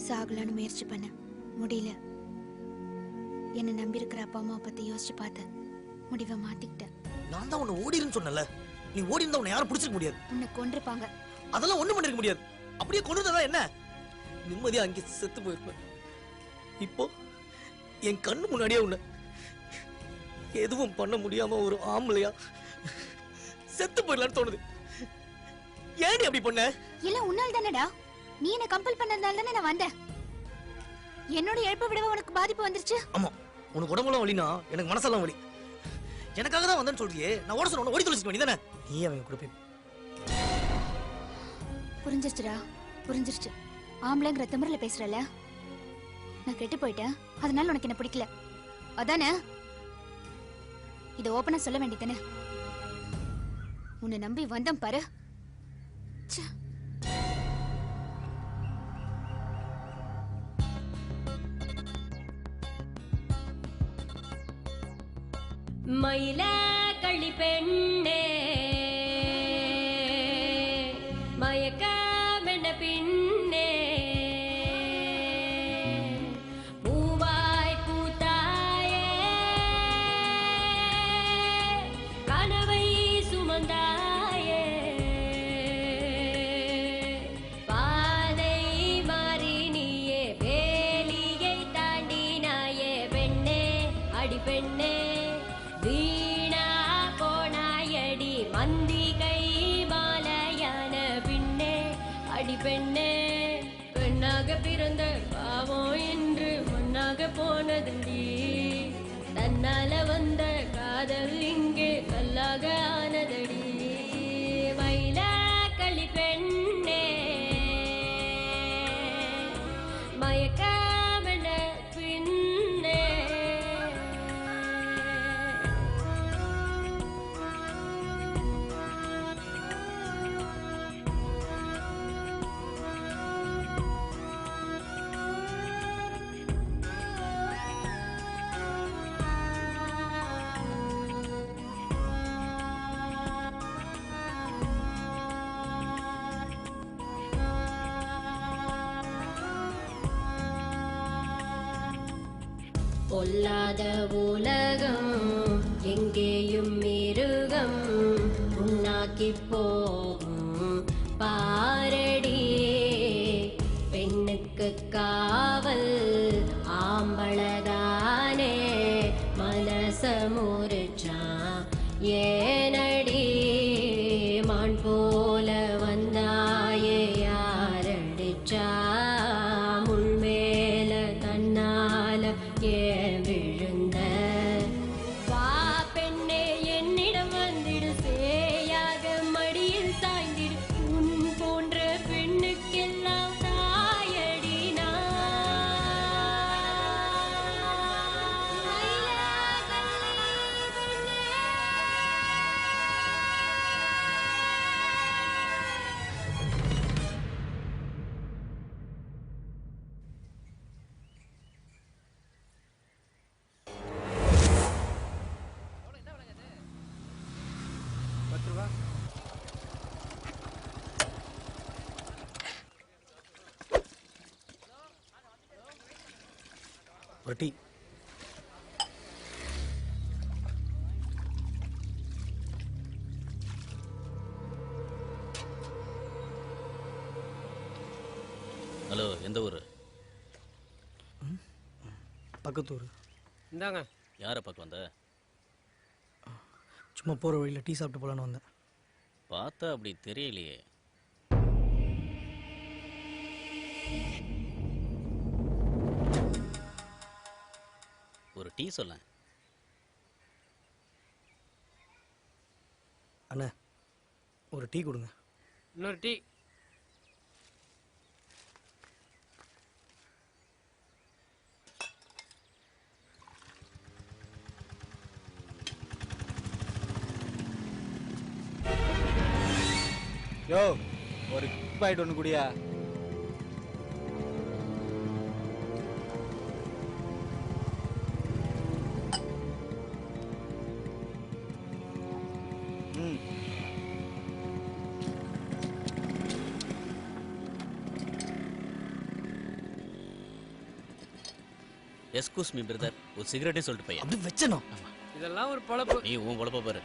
சாகலான்னு முயற்சி பண்ண முடியல. என்ன நம்பி இருக்கிற அப்பா அம்மா பத்தி யோசிச்சு பார்த்தேன். முடிவை மாத்திக்கிட்டேன். நான் தான் உன்னை ஓடிருன்னு சொன்னல. நீ ஓடி இருந்தா உன்னை யாரும் பிடிச்சிக்க முடியாது. உன்னை கொன்றுப்பாங்க. அதெல்லாம் ஒண்ணும் பண்ணிருக்க முடியாது. அப்படியே கொண்டுதான் என்ன நிம்மதியா அங்கே செத்து போயிருப்பேன். இப்போ என் கண்ணு முன்னாடியே உன்னை எதுவும் பண்ண முடியாம ஒரு ஆம்பளையா செத்து போயிடலான்னு தோணுது. ஏன் அப்படி பண்ண? இல்ல உன்னால தானடா. நீ என்ன கம்பல் பண்ணதுனால தானே நான் வந்தேன். என்னோட இழப்பை விடவா உனக்கு பாதிப்பு வந்துருச்சு? ஆமா, உனக்கு உடம்புலாம் வலினா எனக்கு மனசெல்லாம் வலி. எனக்காக தான் வந்தேன்னு சொல்றியே, நான் ஓட சொன்ன ஓடி தொலைச்சிட்டு வேண்டியதானே. நீ அவங்க கூட போய் புரிஞ்சிருச்சுடா, புரிஞ்சிருச்சு. ஆம்பளைங்கிற திமிரில பேசுறல. நான் கெட்டு போயிட்டேன், அதனால உனக்கு என்ன பிடிக்கல அதானே? இதை ஓப்பனா சொல்ல வேண்டியதானே? உன்னை நம்பி வந்தம் பாரு. மயில களி பெண்ணே மயக்கமென பின்னே பூவாய் பூத்தாயே கனவை சுமந்தாயே பாதை மாறி நீயே வேலியை தாண்டினாயே பெண்ணே அடி பெண்ணே வீணா போனாயடி மந்தி கை மாலையான பின்னே அடி பெண்ணே பெண்ணாக பிறந்த பாவம் என்று மண்ணாக போனதுண்டி தன்னால வந்த காதல் இங்கே கல்லாக ஆனதடி மயில களி பெண்ணே மயக்கமென பின்னே பொல்லாத உலகம் எங்கேயும் மிருகம் உன்னாக்கி போகும் பாரடி பெண்ணுக்கு காவல் ஆம்பளதானே மனச முறிச்சான் ஏனடி மான் போல வந்தாயே யாரடிச்சா முள் மேல தன்னால ஏன் விழுந்த வா பெண்ணே என்னிடம் வந்திடு சேயாக மடியில் சாய்ந்திடு உன் போன்ற பெண்ணுக்கெல்லாம் தாயடி ஒரு டீ. ஹலோ, எந்த ஊர்? பக்கத்தூர். இந்தாங்க. யாரை பார்க்க வந்த? சும்மா போகிற வழியில் டீ சாப்பிட்டு போகலான்னு வந்தேன். பார்த்தா அப்படி தெரியலையே. ஒரு டீ சொல்ல. அண்ணா ஒரு டீ கொடுங்க. இன்னொரு டீ. யோ ஒரு பாயிண்ட் ஒன்று குடியா. எஸ்கூஸ் மீ பிரதர், ஒரு சிகரெட்டையும் சொல்லிட்டு பையன். அப்படி வச்சனும். இதெல்லாம் ஒரு பொழப்பு. நீ உன் பொழப்ப பாரு.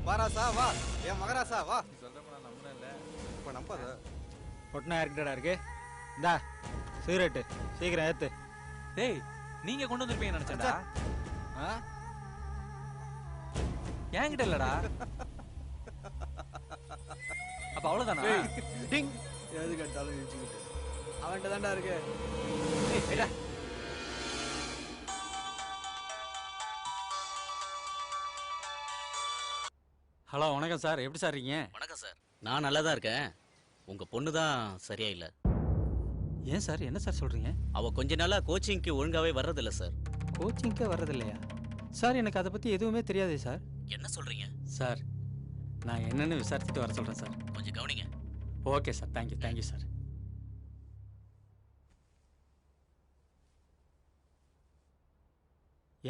வாராசா வா, என் மகராசா வா. சொல்றப்ப நான் நம்புனேன் இல்ல, இப்ப நம்பாத. பொட்டனா இருக்கடா இருக்கு. இந்தா சிகரெட்டு சீக்கிரம் ஏத்து. டேய், நீங்க கொண்டு வந்திருப்பீங்க நினைச்சேன்டா. என்கிட்ட இல்லடா. அப்ப அவ்வளவுதானா? டிங் எது கேட்டாலும் நிறுத்திக்கிட்டு அவன்கிட்ட தான்டா இருக்கு. ஹலோ, வணக்கம் சார். எப்படி சார் இருக்கீங்க? வணக்கம் சார். நான் நல்லா தான் இருக்கேன். உங்க பொண்ணு தான் சரியா இல்ல. ஏன் சார், என்ன சார் சொல்றீங்க? அவ கொஞ்ச நாளா கோச்சிங்க்கு ஒழுங்காவே வர்றதில்ல சார். கோச்சிங்கே வர்றது இல்லையா சார்? எனக்கு அதை பத்தி எதுவுமே தெரியாதே சார். என்ன சொல்றீங்க சார், நான் என்னன்னு விசாரிச்சுட்டு வர சொல்றேன் சார். கொஞ்சம் கவனிங்க. Okay sir, thank you sir.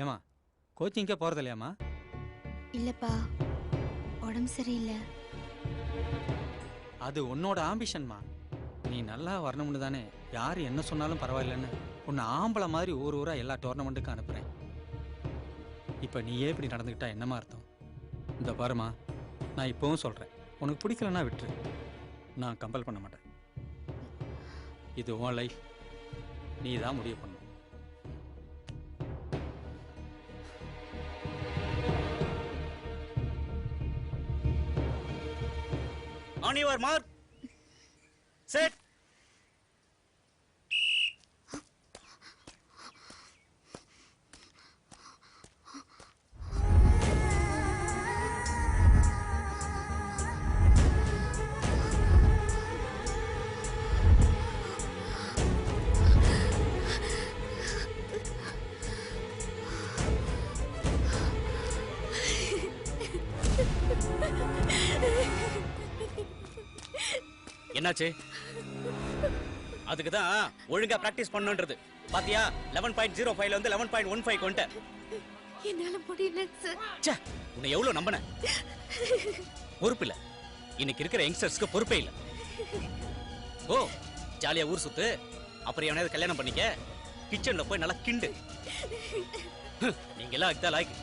ஏமா கோச்சிங்கே போறது இல்லையாமா? இல்லப்பா, உடம்பு சரியில்லை. அது உன்னோட ஆம்பிஷன்மா. நீ நல்லா வரணும்னு தானே யார் என்ன சொன்னாலும் பரவாயில்லைன்னு உன்னை ஆம்பளை மாதிரி ஊரா எல்லா டோர்னமெண்ட்டுக்கும் அனுப்புறேன். இப்போ நீயே இப்படி நடந்துக்கிட்டா என்னமா அர்த்தம்? இந்த பாருமா, நான் இப்போவும் சொல்கிறேன், உனக்கு பிடிக்கலன்னா விட்டுரு. நான் கம்பல் பண்ண மாட்டேன். இது உன் லைஃப், நீ தான் முடிவு பண்ணணும். On your mark. Set. என்னாச்சு? அதுக்கு தான் ஒழுங்கா பிராக்டிஸ் பண்ணணும்ன்றது. பாத்தியா, 11.05 வந்து 11.15 கொண்ட. என்னால முடியல சார். ச்சே, உன்னை எவ்வளவு நம்பினேன். பொறுப்பு இல்ல. இன்னைக்கு இருக்கிற யங்ஸ்டர்ஸ்க்கு பொறுப்பே இல்ல. ஓ, ஜாலியா ஊர் சுத்து, அப்புறம் எவனையாவது கல்யாணம் பண்ணிக்க, கிச்சன்ல போய் நல்லா கிண்டு. நீங்க எல்லாம் அதுதான் லாய்க்கு.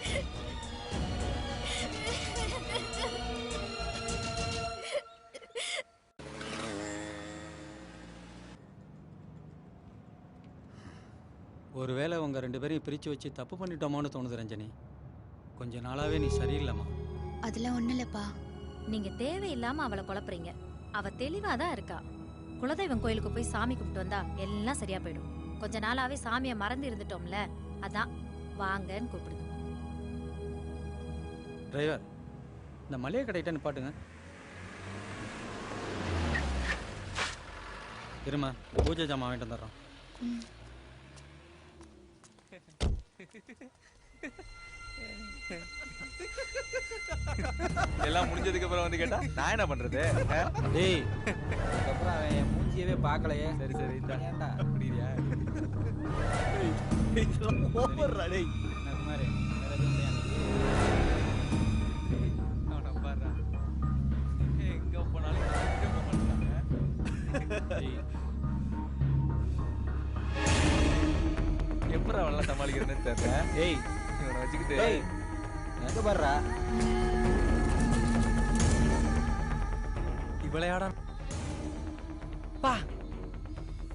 ஒருவேளை உங்கள் 2 பேரையும் பிரித்து வச்சு தப்பு பண்ணிட்டோமோன்னு தோணுது ரஞ்சனி. கொஞ்ச நாளாவே நீ சரியில்லைம்மா. அதெல்லாம் ஒண்ணும் இல்லப்பா. நீங்க தேவையில்லாம அவளை குழப்புறீங்க. அவ தெளிவாதான் இருக்கா. குலதெய்வம் கோயிலுக்கு போய் சாமி கும்பிட்டு வந்தா எல்லாம் சரியா போயிடும். கொஞ்ச நாளாவே சாமியை மறந்து இருந்துட்டோம்ல, அதான் வாங்கன்னு கூப்பிடுது. டிரைவர், இந்த மளிகை கடைக்கிட்ட நிப்பாட்டுங்க. இருமா, பூஜை ஜாமான் வாங்கிட்டு வந்துடுறோம். எல்லாம் முடிஞ்சதுக்கு அப்புறம் வந்து கேட்டா நான் என்ன பண்றது? டேய், அதுக்கப்புறம் அவன் என் மூஞ்சியவே பார்க்கலையே. சரி இந்த ஏன்டா புரியுறியா? ஓவர்ரா டேய். நகுமாரே, வேற எதுவும் இல்லையா? அவனை பாருடா. எங்க போனாலும் எங்க போக மாட்டாங்க. எப்படி அவெல்லாம் சமாளிக்கிறதுன்னு தெரியல. ஏய், இவனை வச்சுக்கிட்டு ஏய், எங்க பாருடா? விளையாட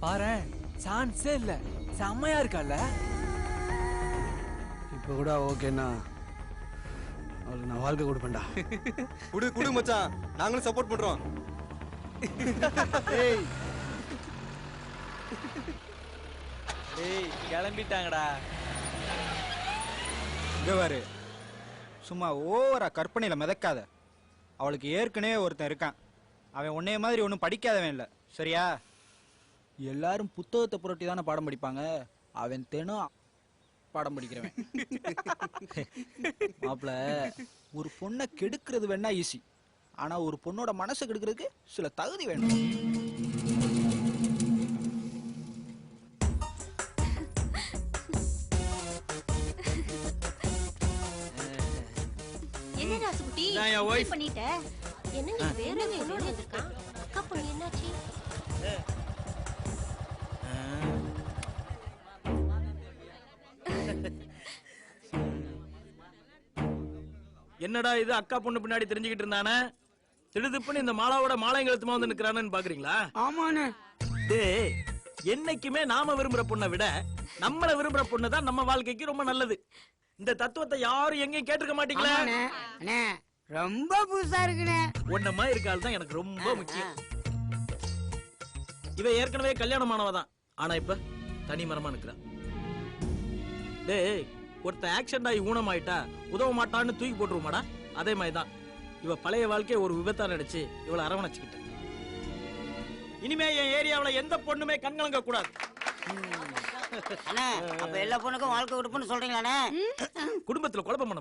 பாரேன், சான்ஸே இல்ல. செம்மையா இருக்கால. இப்போ கூட ஓகேண்ணா அவளுக்கு நான் வாழ்க்கை கொடுப்பேன்டா. குடு குடு மச்சான், நாங்களும் சப்போர்ட் பண்றோம். ஏய் டேய் கிளம்பிட்டாங்கடா. இங்க பாரு, சும்மா ஓவரா கற்பனையில மிதக்காத. அவளுக்கு ஏற்கனவே ஒருத்தன் இருக்கான். அவன் உன்னைய மாதிரி ஒன்றும் படிக்காதவன் இல்லை, சரியா? எல்லாரும் புத்தகத்தை புரட்டி தானே பாடம் படிப்பாங்க. அவன் தினம் பாடம் படிக்கிறவன். மாப்பிள, ஒரு பொண்ணை கெடுக்கிறது வேணா ஈஸி, ஆனா ஒரு பொண்ணோட மனசை கெடுக்கிறதுக்கு சில தகுதி வேணும். என்ன ராசுகுட்டி நான் என் wife. பண்ணிட்ட? என்னங்க வேற பொண்ணோட வந்திருக்கான்? அக்கா பொண்ணு என்னாச்சு? என்னடா இது அக்கா பொண்ணு பின்னாடி தெரிஞ்சுக்கிட்டு இருந்தானே, திடுதிப்புன்னு இந்த மாலாவோட மாலைங்கழுத்துமா வந்து நிக்கிறானு பாக்குறீங்களா? ஆமாண்ணே. டேய், என்னைக்குமே நாம விரும்புற பொண்ணை விட நம்மள விரும்புற பொண்ணு தான் நம்ம வாழ்க்கைக்கு ரொம்ப நல்லது. இந்த தத்துவத்தை யாரும் எங்கேயும் கேட்டிருக்க மாட்டீங்களா? ரொம்ப புதுசா இருக்குண்ணே. ஒன்னமா இருக்காள் தான் எனக்கு ரொம்ப முக்கியம். இவ ஏற்கனவே கல்யாணமானவதான், ஆனா இப்ப தனி மரமா நிக்கிறான். டேய், ஒருத்த ஆக்சிடென்ட் ஆகி ஊனமாயிட்டா உதவ மாட்டான்னு தூக்கி போட்டுருமாடா, அதே மாதிரிதான் இவ பழைய வாழ்க்கையை ஒரு விபத்தா நினைச்சு இவளை அரவணைச்சுக்கிட்ட. இனிமே என் ஏரியாவுல எந்த பொண்ணுமே கண்கலங்க கூடாது. அண்ணா, அப்ப எல்லா பொண்ணுக்கும் வாழ்க்கை கொடுப்புன்னு சொல்றீங்களாண்ணே? குடும்பத்துல குழப்பம் பண்ண